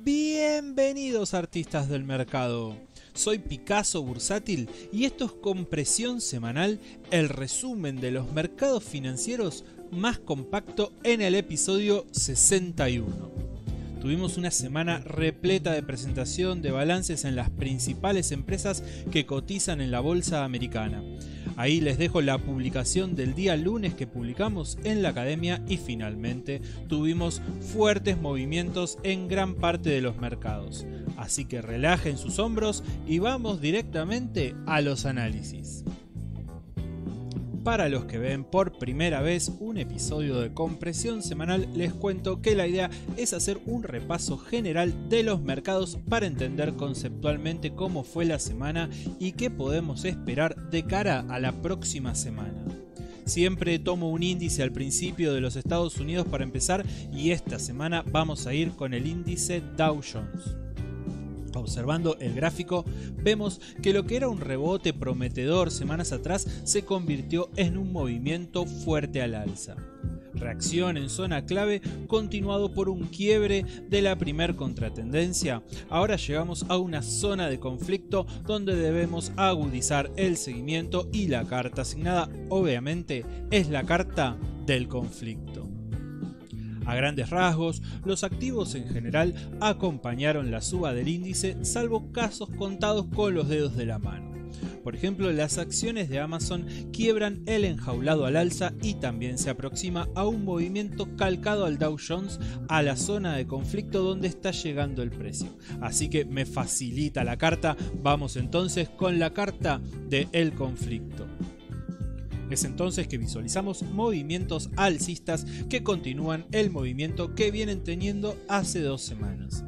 Bienvenidos artistas del mercado. Soy Picasso Bursátil y esto es Compresión Semanal, el resumen de los mercados financieros más compacto en el episodio 61. Tuvimos una semana repleta de presentación de balances en las principales empresas que cotizan en la bolsa americana. Ahí les dejo la publicación del día lunes que publicamos en la academia y finalmente tuvimos fuertes movimientos en gran parte de los mercados. Así que relajen sus hombros y vamos directamente a los análisis. Para los que ven por primera vez un episodio de Compresión Semanal, les cuento que la idea es hacer un repaso general de los mercados para entender conceptualmente cómo fue la semana y qué podemos esperar de cara a la próxima semana. Siempre tomo un índice al principio de los Estados Unidos para empezar y esta semana vamos a ir con el índice Dow Jones. Observando el gráfico, vemos que lo que era un rebote prometedor semanas atrás se convirtió en un movimiento fuerte al alza. Reacción en zona clave continuado por un quiebre de la primer contratendencia. Ahora llegamos a una zona de conflicto donde debemos agudizar el seguimiento y la carta asignada obviamente es la carta del conflicto. A grandes rasgos, los activos en general acompañaron la suba del índice, salvo casos contados con los dedos de la mano. Por ejemplo, las acciones de Amazon quiebran el enjaulado al alza y también se aproxima a un movimiento calcado al Dow Jones a la zona de conflicto donde está llegando el precio. Así que me facilita la carta, vamos entonces con la carta del conflicto. Es entonces que visualizamos movimientos alcistas que continúan el movimiento que vienen teniendo hace 2 semanas.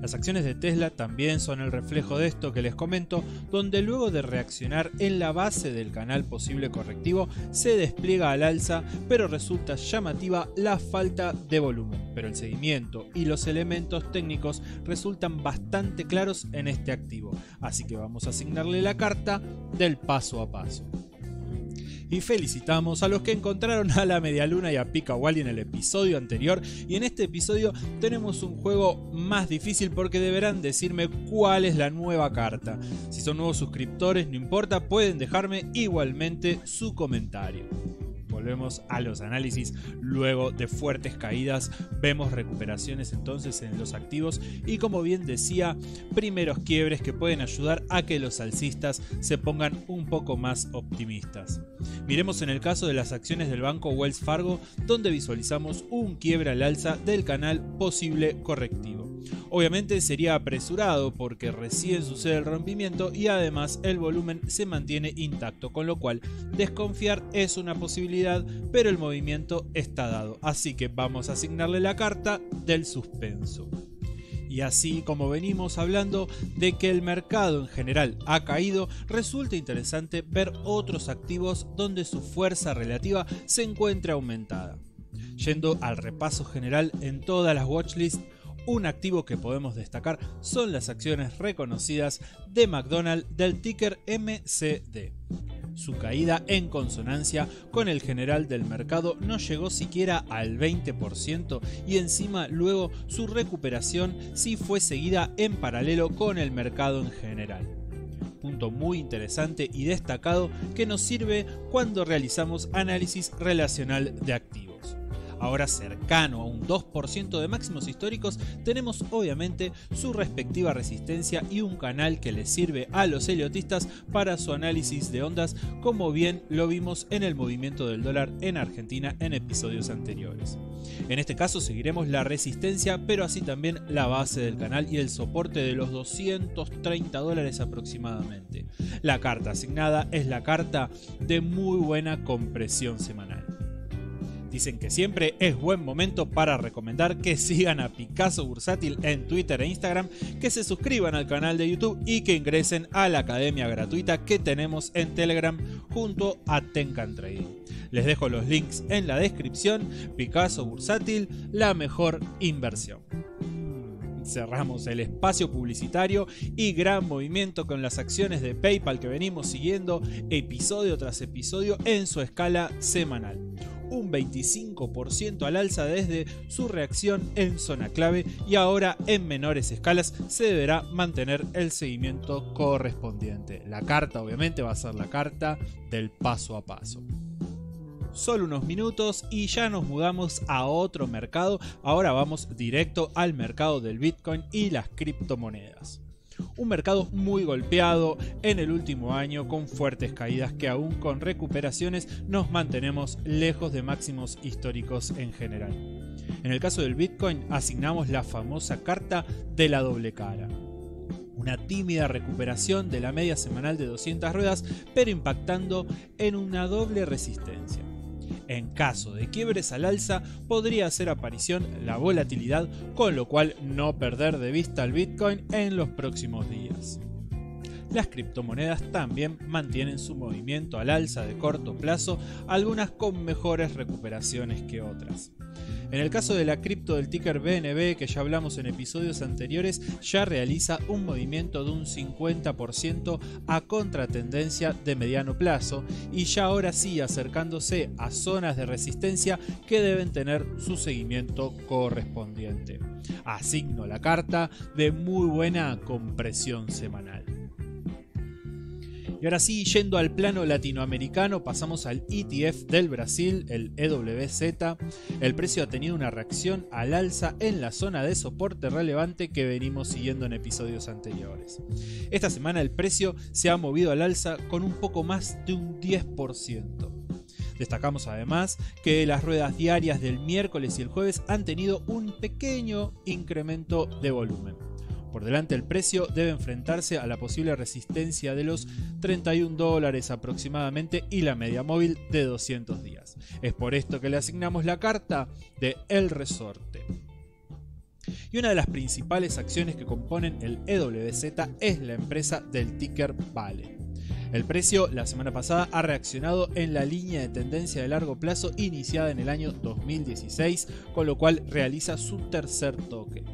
Las acciones de Tesla también son el reflejo de esto que les comento, donde luego de reaccionar en la base del canal posible correctivo se despliega al alza, pero resulta llamativa la falta de volumen. Pero el seguimiento y los elementos técnicos resultan bastante claros en este activo, así que vamos a asignarle la carta del paso a paso. Y felicitamos a los que encontraron a la Medialuna y a Pika Wally en el episodio anterior. Y en este episodio tenemos un juego más difícil porque deberán decirme cuál es la nueva carta. Si son nuevos suscriptores, no importa, pueden dejarme igualmente su comentario. Volvemos a los análisis. Luego de fuertes caídas vemos recuperaciones entonces en los activos y, como bien decía, primeros quiebres que pueden ayudar a que los alcistas se pongan un poco más optimistas. Miremos en el caso de las acciones del banco Wells Fargo, donde visualizamos un quiebre al alza del canal posible correctivo. Obviamente sería apresurado porque recién sucede el rompimiento y además el volumen se mantiene intacto, con lo cual desconfiar es una posibilidad, pero el movimiento está dado, así que vamos a asignarle la carta del suspenso. Y así como venimos hablando de que el mercado en general ha caído, resulta interesante ver otros activos donde su fuerza relativa se encuentra aumentada. Yendo al repaso general en todas las watchlists, un activo que podemos destacar son las acciones reconocidas de McDonald's del ticker MCD. Su caída en consonancia con el general del mercado no llegó siquiera al 20% y encima luego su recuperación sí fue seguida en paralelo con el mercado en general. Punto muy interesante y destacado que nos sirve cuando realizamos análisis relacional de activos. Ahora cercano a un 2% de máximos históricos, tenemos obviamente su respectiva resistencia y un canal que les sirve a los eliotistas para su análisis de ondas, como bien lo vimos en el movimiento del dólar en Argentina en episodios anteriores. En este caso seguiremos la resistencia, pero así también la base del canal y el soporte de los $230 aproximadamente. La carta asignada es la carta de muy buena compresión semanal. Dicen que siempre es buen momento para recomendar que sigan a Picasso Bursátil en Twitter e Instagram, que se suscriban al canal de YouTube y que ingresen a la academia gratuita que tenemos en Telegram junto a Tenkan Trading. Les dejo los links en la descripción. Picasso Bursátil, la mejor inversión. Cerramos el espacio publicitario y gran movimiento con las acciones de PayPal que venimos siguiendo episodio tras episodio en su escala semanal. un 25% al alza desde su reacción en zona clave y ahora en menores escalas se deberá mantener el seguimiento correspondiente. La carta obviamente va a ser la carta del paso a paso. Solo unos minutos y ya nos mudamos a otro mercado. Ahora vamos directo al mercado del Bitcoin y las criptomonedas. Un mercado muy golpeado en el último año con fuertes caídas que aún con recuperaciones nos mantenemos lejos de máximos históricos en general. En el caso del Bitcoin asignamos la famosa carta de la doble cara. Una tímida recuperación de la media semanal de 200 ruedas, pero impactando en una doble resistencia. En caso de quiebres al alza, podría hacer aparición la volatilidad, con lo cual no perder de vista al Bitcoin en los próximos días. Las criptomonedas también mantienen su movimiento al alza de corto plazo, algunas con mejores recuperaciones que otras. En el caso de la cripto del ticker BNB, que ya hablamos en episodios anteriores, ya realiza un movimiento de un 50% a contratendencia de mediano plazo y ya ahora sí acercándose a zonas de resistencia que deben tener su seguimiento correspondiente. Asigno la carta de muy buena compresión semanal. Y ahora sí, yendo al plano latinoamericano, pasamos al ETF del Brasil, el EWZ. El precio ha tenido una reacción al alza en la zona de soporte relevante que venimos siguiendo en episodios anteriores. Esta semana el precio se ha movido al alza con un poco más de un 10%. Destacamos además que las ruedas diarias del miércoles y el jueves han tenido un pequeño incremento de volumen. Por delante el precio debe enfrentarse a la posible resistencia de los $31 aproximadamente y la media móvil de 200 días. Es por esto que le asignamos la carta de El Resorte. Y una de las principales acciones que componen el EWZ es la empresa del ticker Vale. El precio la semana pasada ha reaccionado en la línea de tendencia de largo plazo iniciada en el año 2016, con lo cual realiza su tercer toque.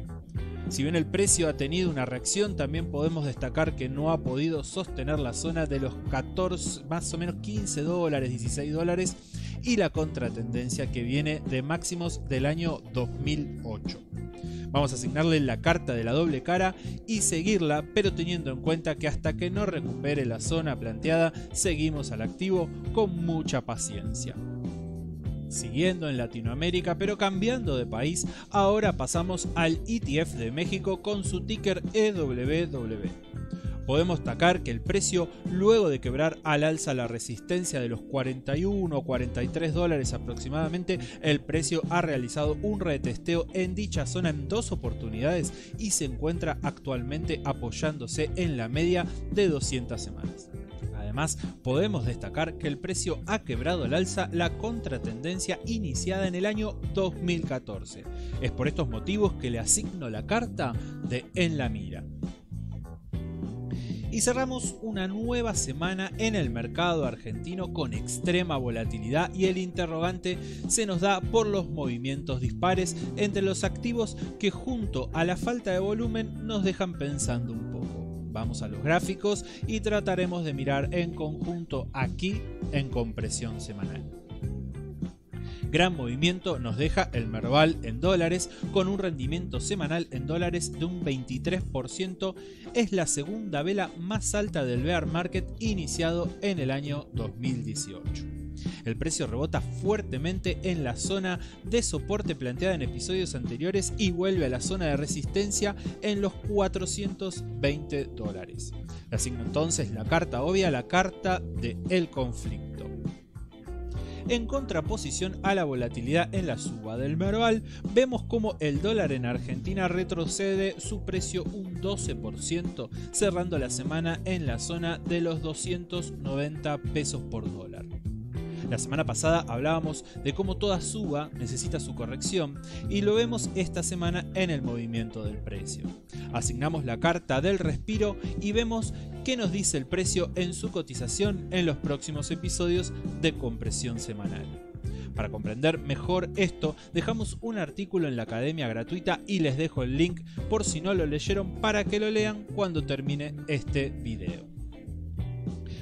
Si bien el precio ha tenido una reacción, también podemos destacar que no ha podido sostener la zona de los 14, más o menos $15, $16 y la contratendencia que viene de máximos del año 2008. Vamos a asignarle la carta de la doble cara y seguirla, pero teniendo en cuenta que hasta que no recupere la zona planteada, seguimos al activo con mucha paciencia. Siguiendo en Latinoamérica, pero cambiando de país, ahora pasamos al ETF de México con su ticker EWW. Podemos destacar que el precio, luego de quebrar al alza la resistencia de los 41 o 43 dólares aproximadamente, el precio ha realizado un retesteo en dicha zona en 2 oportunidades y se encuentra actualmente apoyándose en la media de 200 semanas. Además, podemos destacar que el precio ha quebrado al alza la contratendencia iniciada en el año 2014. Es por estos motivos que le asigno la carta de En la Mira. Y cerramos una nueva semana en el mercado argentino con extrema volatilidad y el interrogante se nos da por los movimientos dispares entre los activos que junto a la falta de volumen nos dejan pensando un poco. Vamos a los gráficos y trataremos de mirar en conjunto aquí en compresión semanal. Gran movimiento nos deja el Merval en dólares con un rendimiento semanal en dólares de un 23%. Es la segunda vela más alta del bear market iniciado en el año 2018. El precio rebota fuertemente en la zona de soporte planteada en episodios anteriores y vuelve a la zona de resistencia en los $420. Le asigno entonces la carta obvia, la carta del conflicto. En contraposición a la volatilidad en la suba del Merval, vemos como el dólar en Argentina retrocede su precio un 12%, cerrando la semana en la zona de los 290 pesos por dólar. La semana pasada hablábamos de cómo toda suba necesita su corrección y lo vemos esta semana en el movimiento del precio. Asignamos la carta del respiro y vemos qué nos dice el precio en su cotización en los próximos episodios de compresión semanal. Para comprender mejor esto, dejamos un artículo en la academia gratuita y les dejo el link por si no lo leyeron para que lo lean cuando termine este video.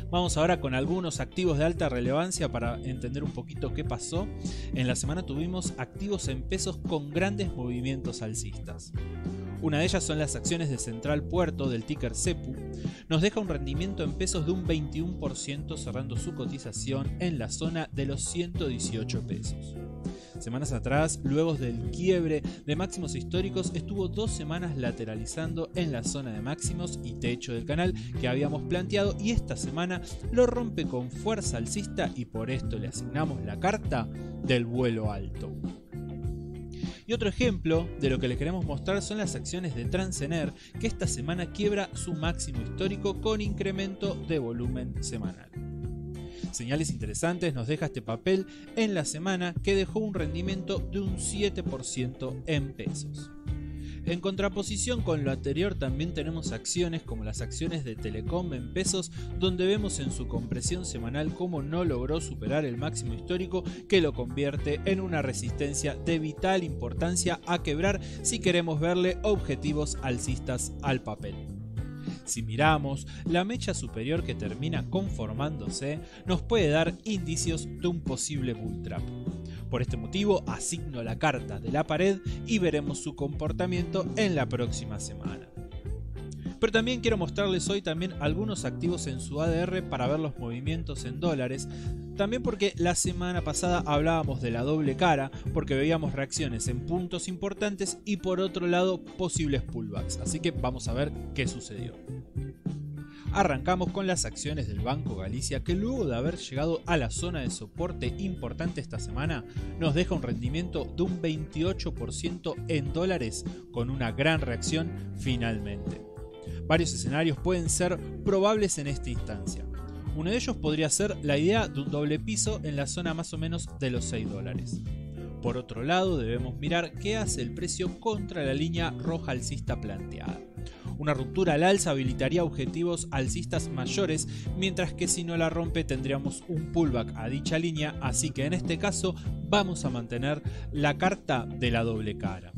Vamos ahora con algunos activos de alta relevancia para entender un poquito qué pasó. En la semana tuvimos activos en pesos con grandes movimientos alcistas. Una de ellas son las acciones de Central Puerto del ticker CEPU. Nos deja un rendimiento en pesos de un 21% cerrando su cotización en la zona de los 118 pesos. Semanas atrás, luego del quiebre de máximos históricos, estuvo 2 semanas lateralizando en la zona de máximos y techo del canal que habíamos planteado, y esta semana lo rompe con fuerza alcista y por esto le asignamos la carta del vuelo alto. Y otro ejemplo de lo que les queremos mostrar son las acciones de Transener, que esta semana quiebra su máximo histórico con incremento de volumen semanal. Señales interesantes nos deja este papel en la semana, que dejó un rendimiento de un 7% en pesos. En contraposición con lo anterior, también tenemos acciones como las acciones de Telecom en pesos, donde vemos en su compresión semanal cómo no logró superar el máximo histórico, que lo convierte en una resistencia de vital importancia a quebrar si queremos verle objetivos alcistas al papel. Si miramos la mecha superior que termina conformándose, nos puede dar indicios de un posible bull trap. Por este motivo asigno la carta de la pared y veremos su comportamiento en la próxima semana. Pero también quiero mostrarles hoy también algunos activos en su ADR para ver los movimientos en dólares. También porque la semana pasada hablábamos de la doble cara, porque veíamos reacciones en puntos importantes y por otro lado posibles pullbacks. Así que vamos a ver qué sucedió. Arrancamos con las acciones del Banco Galicia, que luego de haber llegado a la zona de soporte importante esta semana, nos deja un rendimiento de un 28% en dólares con una gran reacción finalmente. Varios escenarios pueden ser probables en esta instancia. Uno de ellos podría ser la idea de un doble piso en la zona más o menos de los $6. Por otro lado, debemos mirar qué hace el precio contra la línea roja alcista planteada. Una ruptura al alza habilitaría objetivos alcistas mayores, mientras que si no la rompe tendríamos un pullback a dicha línea, así que en este caso vamos a mantener la carta de la doble cara.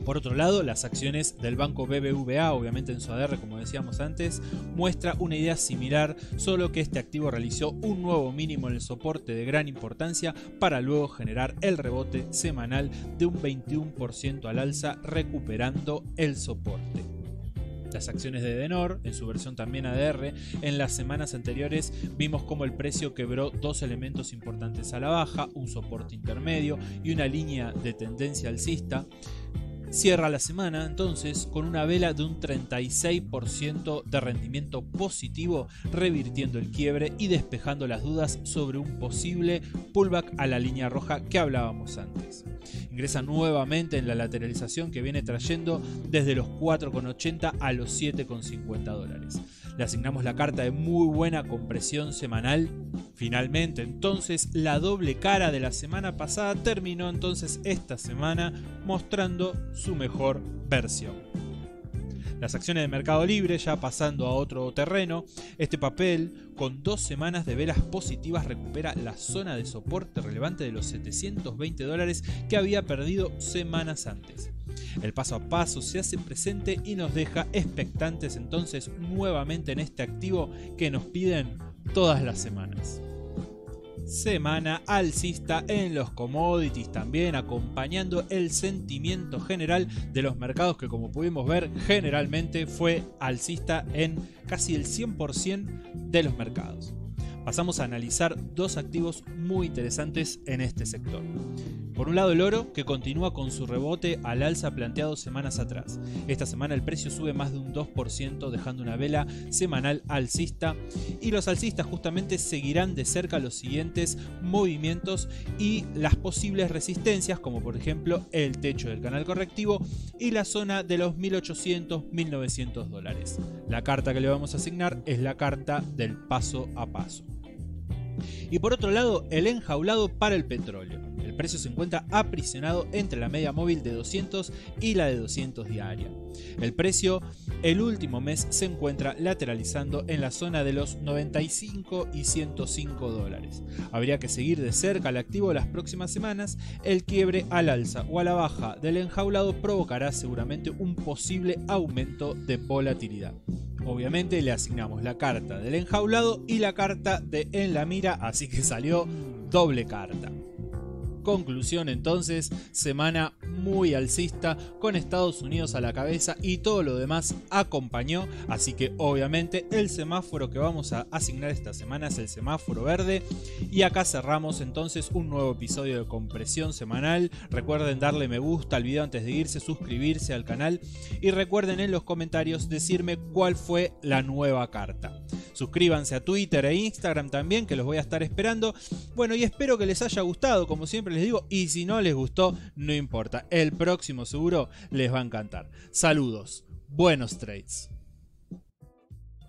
Por otro lado, las acciones del banco BBVA, obviamente en su ADR como decíamos antes, muestra una idea similar, solo que este activo realizó un nuevo mínimo en el soporte de gran importancia para luego generar el rebote semanal de un 21% al alza, recuperando el soporte. Las acciones de Edenor, en su versión también ADR, en las semanas anteriores vimos cómo el precio quebró 2 elementos importantes a la baja, un soporte intermedio y una línea de tendencia alcista. Cierra la semana entonces con una vela de un 36% de rendimiento positivo, revirtiendo el quiebre y despejando las dudas sobre un posible pullback a la línea roja que hablábamos antes. Ingresa nuevamente en la lateralización que viene trayendo desde los 4,80 a los $7,50. Le asignamos la carta de muy buena compresión semanal. Finalmente, entonces, la doble cara de la semana pasada terminó entonces esta semana mostrando su mejor versión. Las acciones de Mercado Libre, ya pasando a otro terreno, este papel con 2 semanas de velas positivas recupera la zona de soporte relevante de los $720 que había perdido semanas antes. El paso a paso se hace presente y nos deja expectantes entonces nuevamente en este activo que nos piden todas las semanas. Semana alcista en los commodities, también acompañando el sentimiento general de los mercados, que como pudimos ver generalmente fue alcista en casi el 100% de los mercados. Pasamos a analizar 2 activos muy interesantes en este sector. Por un lado, el oro, que continúa con su rebote al alza planteado semanas atrás. Esta semana el precio sube más de un 2%, dejando una vela semanal alcista, y los alcistas justamente seguirán de cerca los siguientes movimientos y las posibles resistencias, como por ejemplo el techo del canal correctivo y la zona de los $1.800-1.900. La carta que le vamos a asignar es la carta del paso a paso. Y por otro lado, el enjaulado para el petróleo. El precio se encuentra aprisionado entre la media móvil de 200 y la de 200 diaria. El precio el último mes se encuentra lateralizando en la zona de los 95 y $105. Habría que seguir de cerca al activo las próximas semanas. El quiebre al alza o a la baja del enjaulado provocará seguramente un posible aumento de volatilidad. Obviamente le asignamos la carta del enjaulado y la carta de en la mira, así que salió doble carta. Conclusión entonces, semana muy alcista con Estados Unidos a la cabeza y todo lo demás acompañó, así que obviamente el semáforo que vamos a asignar esta semana es el semáforo verde. Y acá cerramos entonces un nuevo episodio de Compresión Semanal. Recuerden darle me gusta al video antes de irse, suscribirse al canal y recuerden en los comentarios decirme cuál fue la nueva carta. Suscríbanse a Twitter e Instagram también, que los voy a estar esperando. Bueno, y espero que les haya gustado, como siempre les digo, y si no les gustó, no importa, el próximo seguro les va a encantar. Saludos, buenos trades.